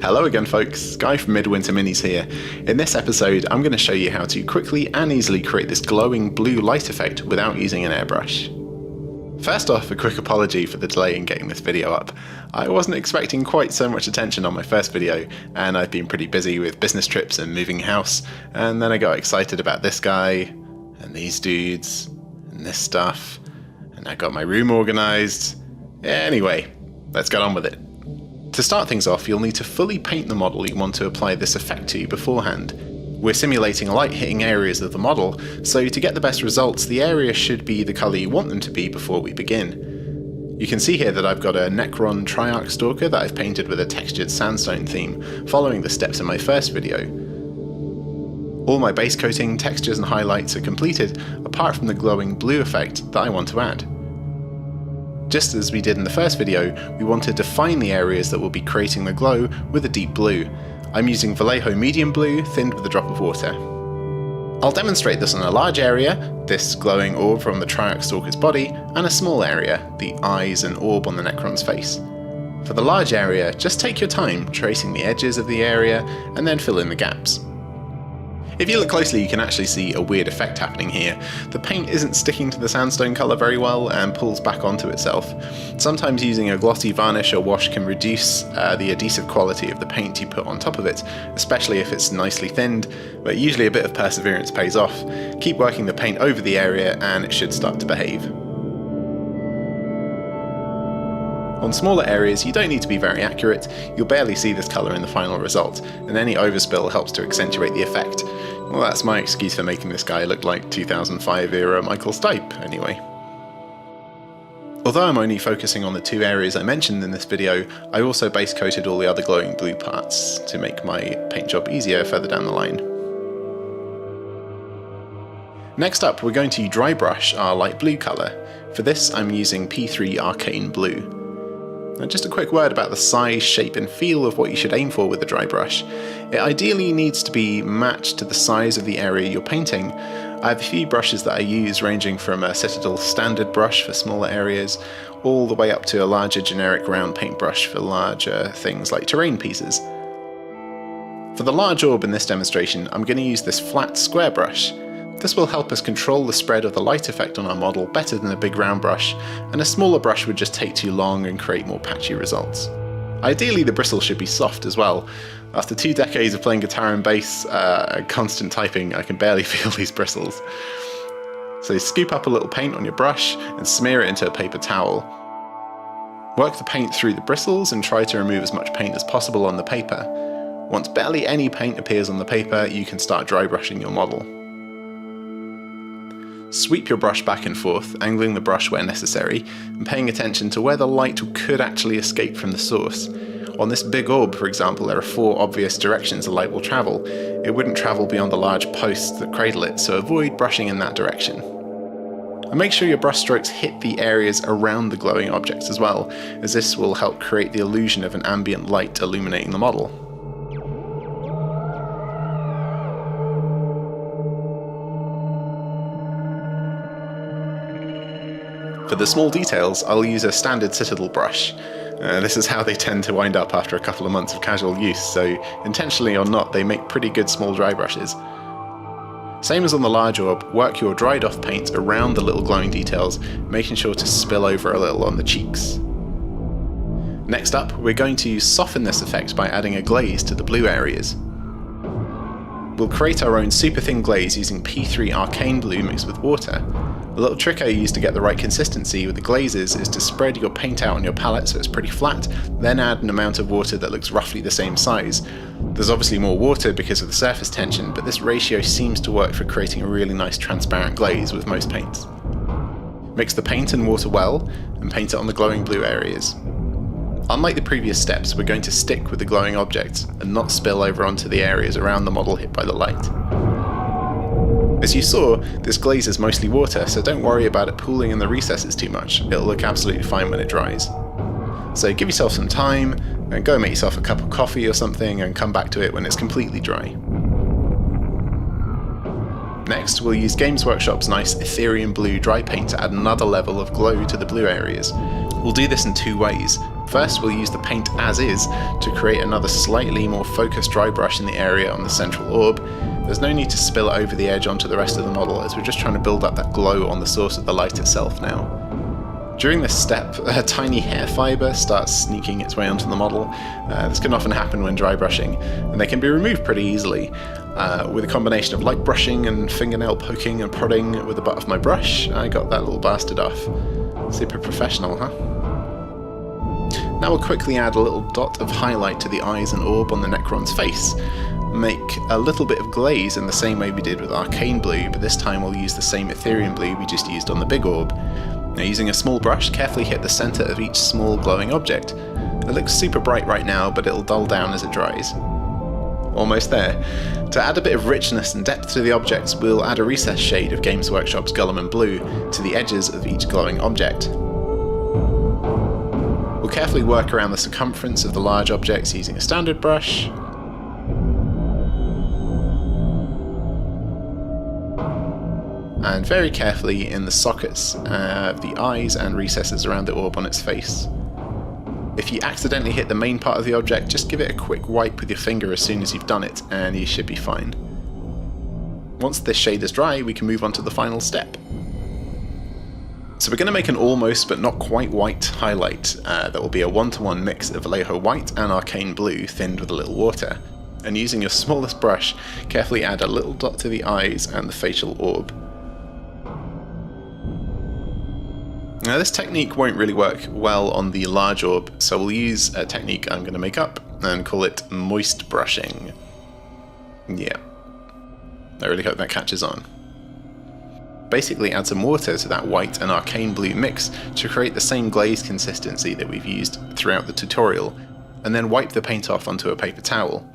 Hello again folks, Guy from Midwinter Minis here. In this episode I'm going to show you how to quickly and easily create this glowing blue light effect without using an airbrush. First off, a quick apology for the delay in getting this video up. I wasn't expecting quite so much attention on my first video, and I've been pretty busy with business trips and moving house, and then I got excited about this guy, and these dudes, and this stuff, and I got my room organised. Anyway, let's get on with it. To start things off, you'll need to fully paint the model you want to apply this effect to beforehand. We're simulating light hitting areas of the model, so to get the best results, the area should be the colour you want them to be before we begin. You can see here that I've got a necron triarch stalker that I've painted with a textured sandstone theme, following the steps in my first video. All my base coating, textures and highlights are completed, apart from the glowing blue effect that I want to add. Just as we did in the first video, we want to define the areas that will be creating the glow with a deep blue. I'm using Vallejo medium blue, thinned with a drop of water. I'll demonstrate this on a large area, this glowing orb from the triarch stalker's body, and a small area, the eyes and orb on the necron's face. For the large area, just take your time tracing the edges of the area, and then fill in the gaps. If you look closely, you can actually see a weird effect happening here. The paint isn't sticking to the sandstone colour very well and pulls back onto itself. Sometimes using a glossy varnish or wash can reduce the adhesive quality of the paint you put on top of it, especially if it's nicely thinned, but usually a bit of perseverance pays off. Keep working the paint over the area and it should start to behave. On smaller areas, you don't need to be very accurate, you'll barely see this colour in the final result, and any overspill helps to accentuate the effect. Well, that's my excuse for making this guy look like 2005 era Michael Stipe, anyway. Although I'm only focusing on the two areas I mentioned in this video, I also base coated all the other glowing blue parts to make my paint job easier further down the line. Next up, we're going to Drybrush our light blue colour. For this, I'm using P3 Arcane Blue. Now, just a quick word about the size, shape and feel of what you should aim for with the dry brush. It ideally needs to be matched to the size of the area you're painting. I have a few brushes that I use, ranging from a Citadel standard brush for smaller areas, all the way up to a larger generic round paintbrush for larger things like terrain pieces. For the large orb in this demonstration, I'm going to use this flat square brush. This will help us control the spread of the light effect on our model better than a big round brush, and a smaller brush would just take too long and create more patchy results. Ideally the bristles should be soft as well. After 2 decades of playing guitar and bass, constant typing, I can barely feel these bristles. So scoop up a little paint on your brush and smear it into a paper towel. Work the paint through the bristles and try to remove as much paint as possible on the paper. Once barely any paint appears on the paper, you can start dry brushing your model. Sweep your brush back and forth, angling the brush where necessary, and paying attention to where the light could actually escape from the source. On this big orb, for example, there are 4 obvious directions the light will travel. It wouldn't travel beyond the large posts that cradle it, so avoid brushing in that direction. And make sure your brush strokes hit the areas around the glowing objects as well, as this will help create the illusion of an ambient light illuminating the model. For the small details, I'll use a standard Citadel brush. This is how they tend to wind up after a couple of months of casual use, so intentionally or not, they make pretty good small dry brushes. Same as on the large orb, work your dried off paint around the little glowing details, making sure to spill over a little on the cheeks. Next up, we're going to soften this effect by adding a glaze to the blue areas. We'll create our own super thin glaze using P3 Arcane Blue mixed with water. The little trick I use to get the right consistency with the glazes is to spread your paint out on your palette so it's pretty flat, then add an amount of water that looks roughly the same size. There's obviously more water because of the surface tension, but this ratio seems to work for creating a really nice transparent glaze with most paints. Mix the paint and water well, and paint it on the glowing blue areas. Unlike the previous steps, we're going to stick with the glowing objects and not spill over onto the areas around the model hit by the light. As you saw, this glaze is mostly water, so don't worry about it pooling in the recesses too much. It'll look absolutely fine when it dries. So give yourself some time, and go make yourself a cup of coffee or something and come back to it when it's completely dry. Next, we'll use Games Workshop's nice Ethereum blue dry paint to add another level of glow to the blue areas. We'll do this in 2 ways. First, we'll use the paint as is to create another slightly more focused dry brush in the area on the central orb. There's no need to spill it over the edge onto the rest of the model, as we're just trying to build up that glow on the source of the light itself now. During this step, a tiny hair fibre starts sneaking its way onto the model. This can often happen when dry brushing, and they can be removed pretty easily. With a combination of light brushing and fingernail poking and prodding with the butt of my brush, I got that little bastard off. Super professional, huh? Now we'll quickly add a little dot of highlight to the eyes and orb on the necron's face. Make a little bit of glaze in the same way we did with Arcane blue, but this time we'll use the same Ethereum blue we just used on the big orb. Now, using a small brush, carefully hit the centre of each small glowing object. It looks super bright right now, but it'll dull down as it dries. Almost there. To add a bit of richness and depth to the objects, we'll add a recessed shade of Games Workshop's Guilliman blue to the edges of each glowing object. We'll carefully work around the circumference of the large objects using a standard brush. And very carefully in the sockets of the eyes and recesses around the orb on its face. If you accidentally hit the main part of the object, just give it a quick wipe with your finger as soon as you've done it, and you should be fine. Once this shade is dry, we can move on to the final step. So we're going to make an almost but not quite white highlight that will be a 1-to-1 mix of Vallejo white and Arcane blue thinned with a little water. And using your smallest brush, carefully add a little dot to the eyes and the facial orb. Now, this technique won't really work well on the large orb, so we'll use a technique I'm going to make up and call it moist brushing. Yeah, I really hope that catches on. Basically add some water to that white and Arcane blue mix to create the same glaze consistency that we've used throughout the tutorial, and then wipe the paint off onto a paper towel.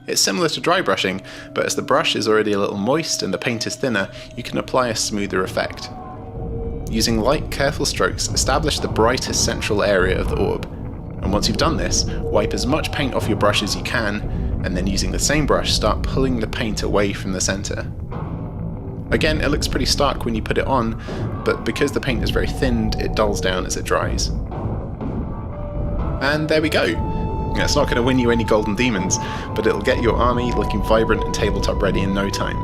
It's similar to dry brushing, but as the brush is already a little moist and the paint is thinner, you can apply a smoother effect. Using light, careful strokes, establish the brightest central area of the orb. And once you've done this, wipe as much paint off your brush as you can, and then using the same brush, start pulling the paint away from the centre. Again, it looks pretty stark when you put it on, but because the paint is very thinned, it dulls down as it dries. And there we go! It's not going to win you any golden demons, but it'll get your army looking vibrant and tabletop ready in no time.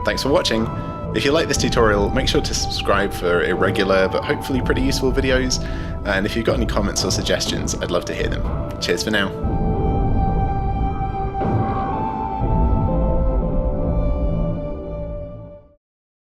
Thanks for watching! If you like this tutorial, make sure to subscribe for irregular but hopefully pretty useful videos, and if you've got any comments or suggestions, I'd love to hear them. Cheers for now.